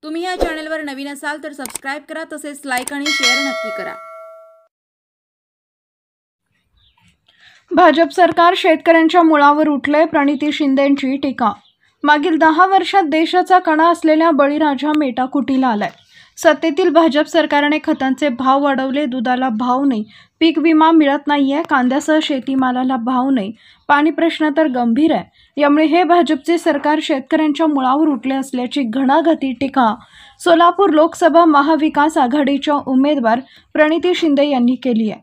तुम्ही या चॅनलवर नवीन असाल तर सबस्क्राइब करा, तसेच लाईक आणि शेअर नक्की करा। भाजप सरकार शेतकऱ्यांच्या मुळावर उठले, प्रणिती शिंदेंची टीका। मागील 10 वर्षात देशाचा कणा असलेल्या बळीराजा मेटाकुटीला आलाय। सत्तेतील भाजप सरकारने खतांचे भाव वाढवले, दुधाला भाव नाही, पीक विमा मिळत नाहीये, कांद्यासह शेतीमालाला भाव नाही, पाणी प्रश्न तर गंभीर आहे। यामुळे हे भाजपचे सरकार शेतकऱ्यांच्या मुळावर उठले असल्याची घणाघाती टीका सोलापूर लोकसभा महाविकास आघाडीच्या उमेदवार प्रणिती शिंदे यांनी केली आहे।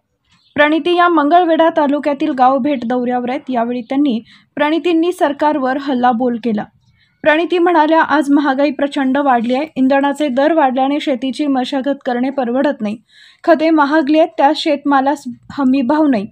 प्रणिती या मंगळवेढा तालुक्यातील गाव भेट दौऱ्यावर आहेत। यावेळी प्रणितींनी सरकारवर हल्लाबोल केला। प्रणिती म्हणाल्या, आज महागाई प्रचंड वाढली आहे, इंधनाचे दर वाढल्याने शेतीची मशागत करणे परवडत नाही, खते महागली आहेत, त्यात शेतमालास हमी भाव नाही,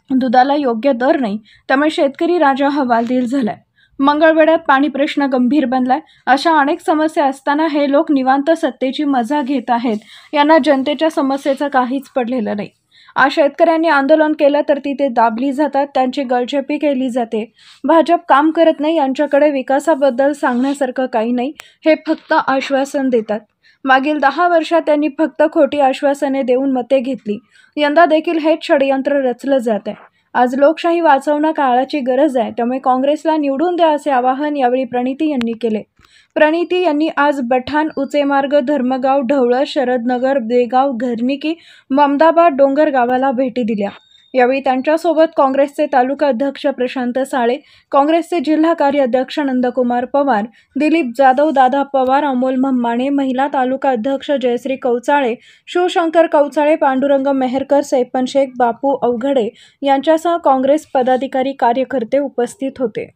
दुधाला योग्य दर नाही, त्यामुळे शेतकरी राजा हवालदिल झालाय। मंगळवेढ्यात पाणी प्रश्न गंभीर बनलाय। अशा अनेक समस्या असताना हे लोक निवांत सत्तेची मजा घेत आहेत। यांना जनतेच्या समस्येचं काहीच पडलेलं नाही। आज शेतकऱ्यांनी आंदोलन केलं तर तिथे दाबली जातात, त्यांची गळचेपी केली जाते। भाजप काम करत नाही, यांच्याकडे विकासाबद्दल सांगण्यासारखं काही नाही, हे फक्त आश्वासन देतात। मागील 10 वर्षात त्यांनी फक्त खोटी आश्वासने देऊन मते घेतली। यंदा देखील हेच षडयंत्र रचलं जात आहे। आज लोकशाही वाचवणं काळाची गरज आहे, त्यामुळे काँग्रेसला निवडून द्या असे आवाहन यावेळी प्रणिती यांनी केले। प्रणिती यांनी आज बठाण, उचेमार्ग, धर्मगाव, ढवळं, शरदनगर, देगाव, घरनिकी, ममदाबाद, डोंगर गावाला भेटी दिल्या। यावेळी त्यांच्यासोबत काँग्रेसचे तालुका अध्यक्ष प्रशांत साळे, काँग्रेसचे जिल्हा कार्याध्यक्ष नंदकुमार पवार, दिलीप जाधव, दादा पवार, अमोल म्हामाणे, महिला तालुका अध्यक्ष जयश्री कौचाळे, शिवशंकर कौचाळे, पांडुरंग मेहरकर, सैफन शेख, बापू अवघडे यांच्यासह काँग्रेस पदाधिकारी कार्यकर्ते उपस्थित होते।